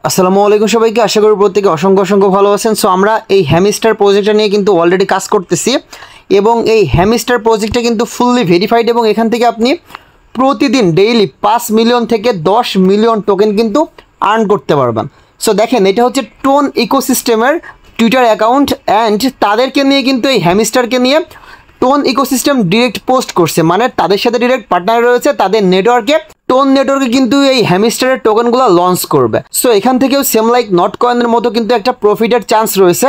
আসসালামু আলাইকুম সবাইকে, আশা করি প্রত্যেকে অসংখ্য অসংখ্য ভালো আছেন। সো আমরা এই হ্যামস্টার প্রজেক্টটা নিয়ে কিন্তু অলরেডি কাজ করতেছি এবং এই হ্যামস্টার প্রজেক্টটা কিন্তু ফুললি ভেরিফাইড এবং এখান থেকে আপনি প্রতিদিন ডেইলি 5 মিলিয়ন থেকে 10 মিলিয়ন টোকেন কিন্তু আর্ন করতে পারবেন। সো দেখেন, এটা হচ্ছে টোন ইকোসিস্টেমের টুইটার অ্যাকাউন্ট অ্যান্ড তাদেরকে নিয়ে কিন্তু এই হ্যামস্টারকে নিয়ে টোন ইকোসিস্টেম ডিরেক্ট পোস্ট করছে, মানে তাদের সাথে ডিরেক্ট পার্টনার রয়েছে। তাদের নেটওয়ার্কে টোন নেটওয়ার্কে কিন্তু এই হ্যামস্টারের টোকেনগুলো লঞ্চ করবে। সো এখান থেকেও সেম লাইক নট কয়েনের মতো কিন্তু একটা প্রফিটের চান্স রয়েছে।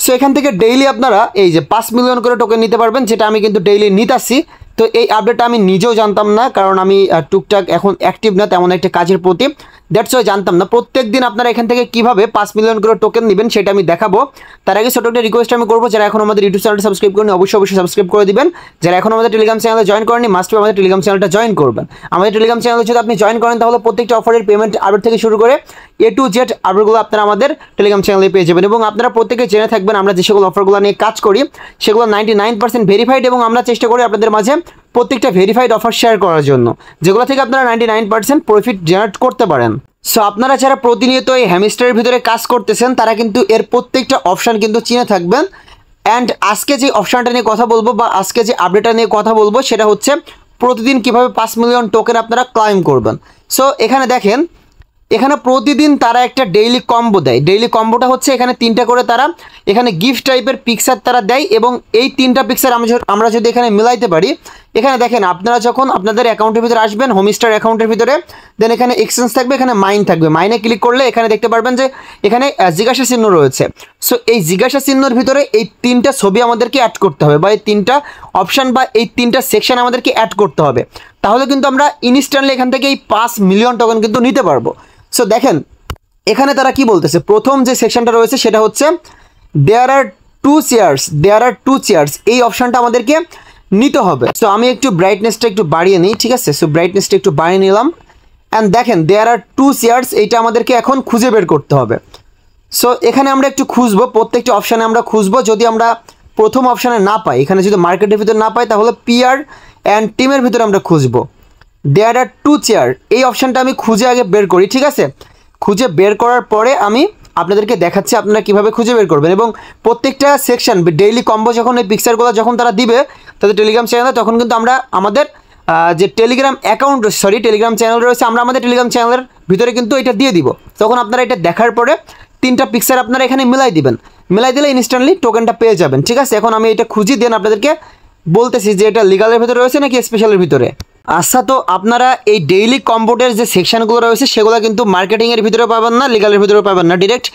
সো এখান থেকে ডেইলি আপনারা এই যে 5 মিলিয়ন করে টোকেন নিতে পারবেন, যেটা আমি কিন্তু ডেইলি নিতাছি। তো এই আপডেটটা আমি নিজেও জানতাম না, কারণ আমি টুকটাক এখন অ্যাক্টিভ না তেমন একটা কাজের প্রতি, দ্যাটস ওয়াই জানতাম না। প্রত্যেক দিন আপনারা এখান থেকে কীভাবে 5 মিলিয়ন করে টোকেন নেবেন সেটা আমি দেখাবো। তার আগে ছোটো একটা রিকোয়েস্ট আমি করবো, যারা এখন আমাদের ইউটিউব চ্যানেলটা সাবস্ক্রাইব করেনি অবশ্যই সাবস্ক্রাইব করে দিবেন। যারা এখন আমাদের টেলিগ্রাম চ্যানেলে জয়েন করেনি মাস্ট আমাদের টেলিগ্রাম চ্যানেলটা জয়েন করবেন। আমাদের টেলিগ্রাম চ্যানেলে যদি আপনি জয়েন করেন তাহলে প্রত্যেকটা অফারের পেমেন্ট আপডেট থেকে শুরু করে A to Z আপডেটগুলো আপনারা আমাদের টেলিগ্রাম চ্যানেলে পেয়ে যাবেন। এবং আপনারা প্রত্যেকে জেনে থাকবেন আমরা যে সকল অফারগুলো নিয়ে কাজ করি সেগুলো 99% ভেরিফাইড এবং আমরা চেষ্টা করি আপনাদের মাঝে প্রত্যেকটা ভেরিফাইড অফার শেয়ার করার জন্য, যেগুলো থেকে আপনারা 99% প্রফিট জেনারেট করতে পারেন। সো আপনারা যারা প্রতিনিয়ত এই হ্যামস্টারের ভিতরে কাজ করতেছেন তারা কিন্তু এর প্রত্যেকটা অপশান কিন্তু চিনে থাকবেন। অ্যান্ড আজকে যে অপশানটা নিয়ে কথা বলবো বা আজকে যে আপডেটটা নিয়ে কথা বলবো সেটা হচ্ছে প্রতিদিন কিভাবে 5 মিলিয়ন টোকেন আপনারা ক্লাইম করবেন। সো এখানে দেখেন, এখানে প্রতিদিন তারা একটা ডেইলি কম্বো দেয়। ডেইলি কম্বোটা হচ্ছে এখানে 3টা করে তারা এখানে গিফট টাইপের পিকচার তারা দেয় এবং এই 3টা পিকচার আমরা যদি এখানে মিলাইতে পারি, এখানে দেখেন আপনারা যখন আপনাদের অ্যাকাউন্টের ভিতরে আসবেন হোমস্টার অ্যাকাউন্টের ভিতরে, দেন এখানে এক্সচেঞ্জ থাকবে, এখানে মাইন থাকবে। মাইনে ক্লিক করলে এখানে দেখতে পারবেন যে এখানে জিজ্ঞাসা চিহ্ন রয়েছে। সো এই জিজ্ঞাসা চিহ্নের ভিতরে এই 3টা ছবি আমাদেরকে অ্যাড করতে হবে বা এই 3টা অপশান বা এই 3টা সেকশন আমাদেরকে অ্যাড করতে হবে। তাহলে কিন্তু আমরা ইনস্ট্যান্টলি এখান থেকে এই 5 মিলিয়ন টোকেন কিন্তু নিতে পারবো। সো দেখেন এখানে তারা কি বলতেছে, প্রথম যে সেকশনটা রয়েছে সেটা হচ্ছে দেয়ার আর টু চেয়ার্স, এই অপশানটা আমাদেরকে নিতে হবে। সো আমি একটু ব্রাইটনেসটা একটু বাড়িয়ে নিই, ঠিক আছে। সো ব্রাইটনেসটা একটু বাড়িয়ে নিলাম অ্যান্ড দেখেন দেয়ার আর 2 চেয়ার্স, এইটা আমাদেরকে এখন খুঁজে বের করতে হবে। সো এখানে আমরা একটু খুঁজবো, প্রত্যেকটা অপশানে আমরা খুঁজবো। যদি আমরা প্রথম অপশানে না পাই, এখানে যদি মার্কেটের ভিতরে না পাই, তাহলে পিআর অ্যান্ড টিমের ভিতরে আমরা খুঁজবো। দেয়ার আর 2 চেয়ার এই অপশানটা আমি খুঁজে আগে বের করি, ঠিক আছে। খুঁজে বের করার পরে আমি আপনাদেরকে দেখাচ্ছি আপনারা কীভাবে খুঁজে বের করবেন। এবং প্রত্যেকটা সেকশন ডেইলি কম্বো যখন এই পিকচারগুলো যখন তারা দিবে তাদের টেলিগ্রাম চ্যানেলে, তখন কিন্তু আমরা আমাদের যে টেলিগ্রাম চ্যানেল রয়েছে আমরা আমাদের টেলিগ্রাম চ্যানেলের ভিতরে কিন্তু এটা দিয়ে দিব। তখন আপনারা এটা দেখার পরে 3টা পিকচার আপনারা এখানে মিলাই দিবেন। মিলাই দিলে ইনস্ট্যান্টলি টোকেনটা পেয়ে যাবেন, ঠিক আছে। এখন আমি এটা খুঁজি দেন আপনাদেরকে বলতেছি যে এটা লিগালের ভিতরে রয়েছে নাকি স্পেশালের ভিতরে। আচ্ছা, তো আপনারা এই ডেইলি কম্বোটের যে সেকশনগুলো রয়েছে সেগুলো কিন্তু মার্কেটিংয়ের ভিতরে পাবেন না, লিগালের ভিতরে পাবেন না, ডিরেক্ট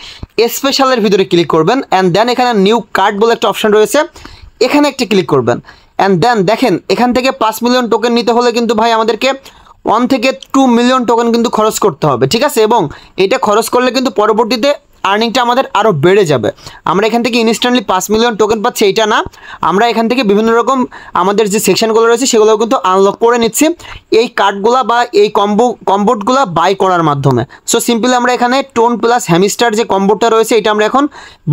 স্পেশালের ভিতরে ক্লিক করবেন। অ্যান্ড দেন এখানে নিউ কার্ড বলে একটা অপশান রয়েছে, এখানে একটা ক্লিক করবেন। অ্যান্ড দেন দেখেন এখান থেকে 5 মিলিয়ন টোকেন নিতে হলে কিন্তু ভাই আমাদেরকে 1 থেকে 2 মিলিয়ন টোকেন কিন্তু খরচ করতে হবে, ঠিক আছে। এবং এটা খরচ করলে কিন্তু পরবর্তীতে আর্নিংটা আমাদের আরও বেড়ে যাবে। আমরা এখান থেকে ইনস্ট্যান্টলি 5 মিলিয়ন টোকেন পাচ্ছি এইটা না, আমরা এখান থেকে বিভিন্ন রকম আমাদের যে সেকশনগুলো রয়েছে সেগুলোও কিন্তু আনলক করে নিচ্ছি এই কার্ডগুলো বা এই কম্বোটগুলো বাই করার মাধ্যমে। সো সিম্পলি আমরা এখানে টোন প্লাস হ্যামস্টার যে কম্বোটা রয়েছে এটা আমরা এখন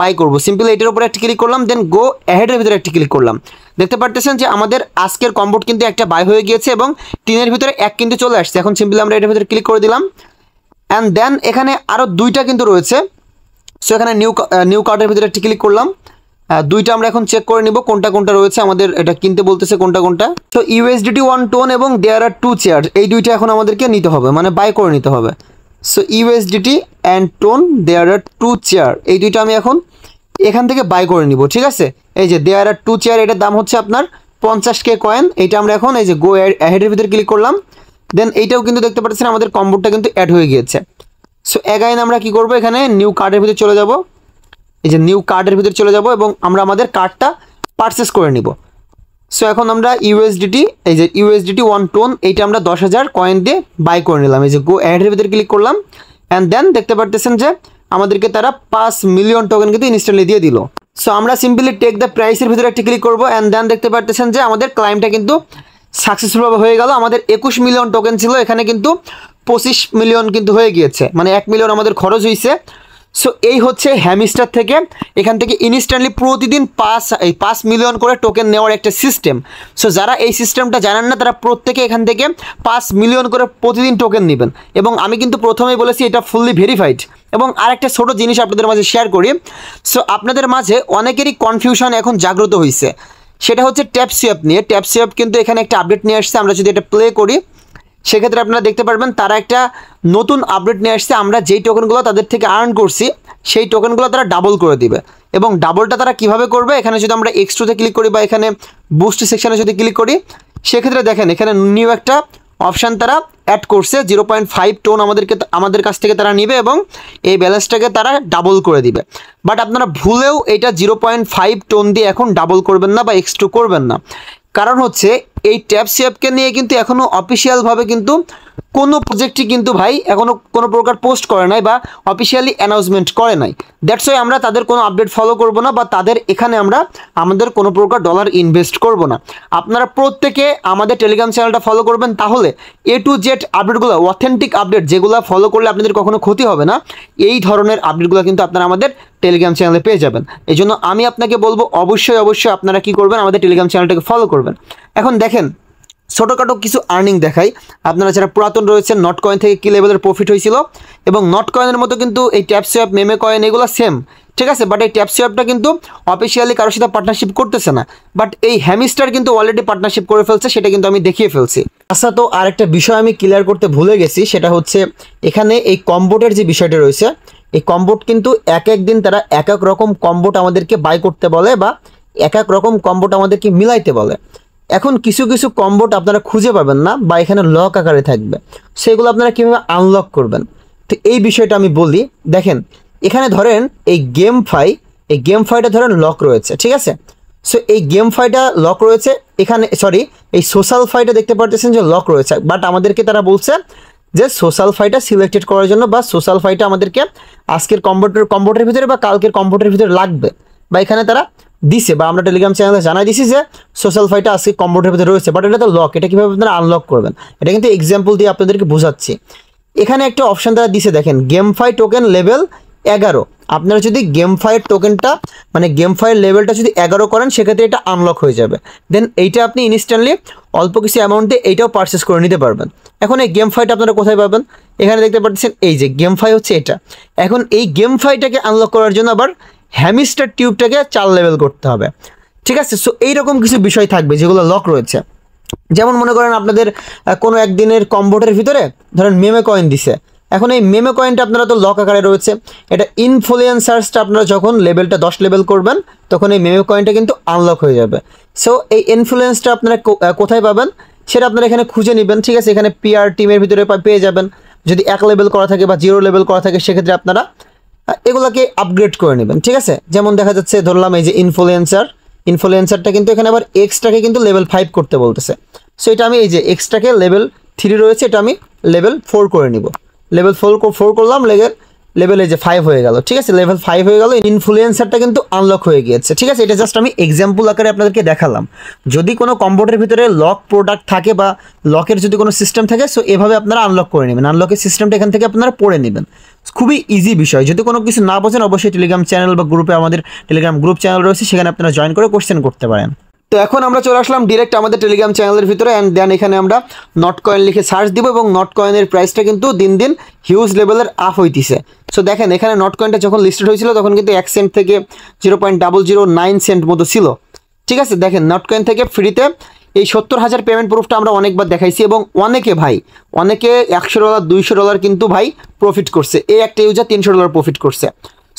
বাই করব। সিম্পলি এটার উপরে একটা ক্লিক করলাম, দেন গো অ্যাহেডের ভিতরে একটা ক্লিক করলাম। দেখতে পারতেছেন যে আমাদের আজকের কম্বোট কিন্তু একটা বাই হয়ে গিয়েছে এবং 3-এর ভিতরে 1 কিন্তু চলে আসছে। এখন সিম্পলি আমরা এটার ভিতরে ক্লিক করে দিলাম অ্যান্ড দেন এখানে আরও 2টা কিন্তু রয়েছে। সো এখানে নিউ কার্ডের ভিতরে একটি ক্লিক করলাম। 2টা আমরা এখন চেক করে নিব কোনটা কোনটা রয়েছে, আমাদের এটা কিনতে বলতেছে কোনটা কোনটা। সো USDT 1 টোন এবং দেয়ার আর 2 চেয়ার এই 2টা এখন আমাদেরকে নিতে হবে, মানে বাই করে নিতে হবে। So USDT and TON there are 2 chair এই 2টা আমি এখন এখান থেকে বাই করে নিব, ঠিক আছে। এই যে দেয়ার আর 2 চেয়ার এটার দাম হচ্ছে আপনার 50K কয়েন। এইটা আমরা এখন এই যে গো অ্যাহেডের ভিতরে ক্লিক করলাম, দেন এইটাও কিন্তু দেখতে পাচ্ছেন আমাদের কম্বোটা কিন্তু অ্যাড হয়ে গিয়েছে। সো অ্যাগাইন আমরা কি করব, এখানে নিউ কার্ডের ভিতরে চলে যাব, এই যে নিউ কার্ডের ভিতরে চলে যাব এবং আমরা আমাদের কার্ডটা পারচেস করে নিব। সো এখন আমরা এই যে USDT 1 টোন এইটা আমরা 10,000 কয়েন দিয়ে বাই করে নিলাম। এই যে গো অ্যাডের ভিতরে ক্লিক করলাম অ্যান্ড দেন দেখতে পারতেছেন যে আমাদেরকে তারা 5 মিলিয়ন টোকেন কিন্তু ইনস্ট্যান্টলি দিয়ে দিল। সো আমরা সিম্পলি টেক দ্য প্রাইসের ভিতরে একটা ক্লিক করব অ্যান্ড দেন দেখতে পারতেছেন যে আমাদের ক্লাইমটা কিন্তু সাকসেসফুলভাবে হয়ে গেল। আমাদের 21 মিলিয়ন টোকেন ছিল, এখানে কিন্তু 25 মিলিয়ন কিন্তু হয়ে গিয়েছে, মানে 1 মিলিয়ন আমাদের খরচ হয়েছে। সো এই হচ্ছে হ্যামস্টার থেকে, এখান থেকে ইনস্ট্যান্টলি প্রতিদিন 5 মিলিয়ন করে টোকেন নেওয়ার একটা সিস্টেম। সো যারা এই সিস্টেমটা জানেন না তারা প্রত্যেকে এখান থেকে 5 মিলিয়ন করে প্রতিদিন টোকেন নেবেন। এবং আমি কিন্তু প্রথমেই বলেছি এটা ফুললি ভেরিফাইড। এবং আরেকটা ছোটো জিনিস আপনাদের মাঝে শেয়ার করি। সো আপনাদের মাঝে অনেকেরই কনফিউশন এখন জাগ্রত হয়েছে, সেটা হচ্ছে ট্যাপসুয়াপ নিয়ে। ট্যাপসুয়াপ কিন্তু এখানে একটা আপডেট নিয়ে আসছে। আমরা যদি এটা প্লে করি সেক্ষেত্রে আপনারা দেখতে পারবেন তারা একটা নতুন আপডেট নিয়ে আসছে। আমরা যেই টোকেনগুলো তাদের থেকে আর্ন করছি সেই টোকেনগুলো তারা ডাবল করে দিবে। এবং ডাবলটা তারা কিভাবে করবে, এখানে যদি আমরা X2-তে ক্লিক করি বা এখানে বুস্ট সেকশানে যদি ক্লিক করি সেক্ষেত্রে দেখেন এখানে নিউ একটা অপশান তারা অ্যাড করছে। 0.5 টোন আমাদের কাছ থেকে তারা নেবে এবং এই ব্যালেন্সটাকে তারা ডাবল করে দিবে। বাট আপনারা ভুলেও এটা 0.5 টোন দিয়ে এখন ডাবল করবেন না বা X2 করবেন না। কারণ হচ্ছে এই ট্যাপসুয়াপকে নিয়ে কিন্তু এখনও অফিসিয়ালভাবে কিন্তু কোনো প্রজেক্টই কিন্তু ভাই এখনও কোনো প্রকার পোস্ট করে নাই বা অফিসিয়ালি অ্যানাউন্সমেন্ট করে নাই। দ্যাটস ওয়াই আমরা তাদের কোনো আপডেট ফলো করব না বা তাদের এখানে আমরা আমাদের কোনো প্রকার ডলার ইনভেস্ট করব না। আপনারা প্রত্যেকে আমাদের টেলিগ্রাম চ্যানেলটা ফলো করবেন, তাহলে A to Z আপডেটগুলো, অথেন্টিক আপডেট যেগুলো ফলো করলে আপনাদের কখনো ক্ষতি হবে না, এই ধরনের আপডেটগুলো কিন্তু আপনারা আমাদের টেলিগ্রাম চ্যানেলে পেয়ে যাবেন। এই জন্য আমি আপনাকে বলবো অবশ্যই আপনারা কি করবেন, আমাদের টেলিগ্রাম চ্যানেলটাকে ফলো করবেন। এখন দেখেন ছোটোখাটো কিছু আর্নিং দেখাই। আপনারা যারা পুরাতন রয়েছেন, নট কয়েন থেকে কী লেভেলের প্রফিট হয়েছিল, এবং নট কয়েনের মতো কিন্তু এই ট্যাপসুয়াপ, মেমে কয়েন এগুলো সেম, ঠিক আছে। বাট এই ট্যাপসুয়াপটা কিন্তু অফিসিয়ালি কারোর সাথে পার্টনারশিপ করতেছে না। বাট এই হ্যামস্টার কিন্তু অলরেডি পার্টনারশিপ করে ফেলছে, সেটা কিন্তু আমি দেখিয়ে ফেলছি। আচ্ছা, তো আরেকটা বিষয় আমি ক্লিয়ার করতে ভুলে গেছি, সেটা হচ্ছে এখানে এই কম্বোটের যে বিষয়টা রয়েছে, এই কম্বোট কিন্তু এক এক দিন তারা এক এক রকম কম্বোট আমাদেরকে বাই করতে বলে বা এক এক রকম কম্বোট আমাদেরকে মিলাইতে বলে। এখন কিছু কিছু কম্বোট আপনারা খুঁজে পাবেন না বা এখানে লক আকারে থাকবে, সেগুলো আপনারা কীভাবে আনলক করবেন, তো এই বিষয়টা আমি বলি। দেখেন এখানে ধরেন এই গেম ফাইটা ধরেন লক রয়েছে, ঠিক আছে। সো এই গেম ফাইটা লক রয়েছে এখানে, সরি এই সোশ্যাল ফাইটা দেখতে পারতেছেন যে লক রয়েছে। বাট আমাদেরকে তারা বলছে যে সোশ্যাল ফাইটা সিলেক্টেড করার জন্য বা সোশ্যাল ফাইটা আমাদেরকে আজকের কম্বোটের ভিতরে বা কালকের কম্বোটের ভিতরে লাগবে, বা এখানে তারা দিছে বা আমরা টেলিগ্রাম চ্যানেলে জানাই দিছি যে সোশ্যাল ফাইটা আজকে কম্বোটের ভিতরে রয়েছে। বাট এটা তো লক, এটা কীভাবে আপনারা আনলক করবেন, এটা কিন্তু এক্সাম্পল দিয়ে আপনাদেরকে বোঝাচ্ছি। এখানে একটা অপশান তারা দিছে, দেখেন গেমফাই টোকেন লেভেল 11। আপনারা যদি গেমফাইয়ের টোকেনটা মানে গেমফাইয়ের লেভেলটা যদি 11 করেন সেক্ষেত্রে এটা আনলক হয়ে যাবে। দেন এইটা আপনি ইনস্ট্যান্টলি অল্প কিছু অ্যামাউন্টে এইটাও পারচেস করে নিতে পারবেন। এখন এই গেমফাইটা আপনারা কোথায় পাবেন, এখানে দেখতে পাচ্ছেন এই যে গেমফাই হচ্ছে এটা। এখন এই গেমফাইটাকে আনলক করার জন্য আবার হ্যামস্টার টিউবটাকে 4 লেভেল করতে হবে, ঠিক আছে। সো এইরকম কিছু বিষয় থাকবে যেগুলো লক রয়েছে। যেমন মনে করেন আপনাদের কোনো একদিনের কম্বোটের ভিতরে ধরেন মেমে কয়েন দিছে। এখন এই মেমে কয়েনটা আপনারা তো লক আকারে রয়েছে, এটা ইনফ্লুয়েন্সার্সটা আপনারা যখন লেভেলটা 10 লেভেল করবেন তখন এই মেমে কয়েনটা কিন্তু আনলক হয়ে যাবে। সো এই ইনফ্লুয়েন্সটা আপনারা কোথায় পাবেন সেটা আপনারা এখানে খুঁজে নেবেন, ঠিক আছে। এখানে PR টিমের ভিতরে পেয়ে যাবেন। যদি 1 লেভেল করা থাকে বা 0 লেভেল করা থাকে সেক্ষেত্রে আপনারা এগুলোকে আপগ্রেড করে নেবেন, ঠিক আছে। যেমন দেখা যাচ্ছে ধরলাম এই যে ইনফ্লুয়েন্সারটা কিন্তু এখানে আবার এক্সটাকে কিন্তু লেভেল 5 করতে বলতেছে। সো এটা আমি এই যে এক্সটাকে লেভেল 3 রয়েছে, এটা আমি লেভেল 4 করে নিব। লেভেল 4 করলাম, লেভেল এই যে 5 হয়ে গেল, ঠিক আছে। লেভেল 5 হয়ে গেল, ইনফ্লুয়েন্সারটা কিন্তু আনলক হয়ে গিয়েছে, ঠিক আছে। এটা জাস্ট আমি এক্সাম্পল আকারে আপনাদেরকে দেখালাম। যদি কোনো কম্বোটের ভিতরে লক প্রোডাক্ট থাকে বা লকের যদি কোনো সিস্টেম থাকে, সো এভাবে আপনারা আনলক করে নেবেন। আনলকের সিস্টেমটা এখান থেকে আপনারা পড়ে নেবেন, খুবই ইজি বিষয়। যদি কোনো কিছু না বোঝেন অবশ্যই টেলিগ্রাম চ্যানেল বা গ্রুপে, আমাদের টেলিগ্রাম গ্রুপ চ্যানেল রয়েছে, সেখানে আপনারা জয়েন করে কোশ্চেন করতে পারেন। তো এখন আমরা চলে আসলাম ডিরেক্ট আমাদের টেলিগ্রাম চ্যানেলের ভিতরে, অ্যান্ড দেন এখানে আমরা নট কয়েন লিখে সার্চ দিব এবং নট কয়েনের প্রাইসটা কিন্তু দিন দিন হিউজ লেভেলের আপ হইতেছে। সো দেখেন এখানে নট কয়েনটা যখন লিস্টেড হয়েছিল তখন কিন্তু 1 সেন্ট থেকে 0.009 সেন্ট মতো ছিল, ঠিক আছে। দেখেন নট কয়েন থেকে ফ্রিতে এই 70,000 পেমেন্ট প্রুফটা আমরা অনেকবার দেখাইছি এবং অনেকে $100 $200 কিন্তু ভাই প্রফিট করছে। এই একটা ইউজার $300 প্রফিট করছে।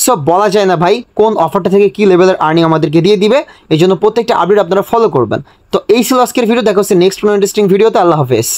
সো বলা যায় না ভাই কোন অফারটা থেকে কী লেভেলের আর্নিং আমাদেরকে দিয়ে দিবে, এই জন্য প্রত্যেকটা আপডেট আপনারা ফলো করবেন। তো এই ছিল আজকের ভিডিও, দেখা হচ্ছে নেক্সট কোনো ইন্টারেস্টিং ভিডিওতে। আল্লাহ হাফেজ।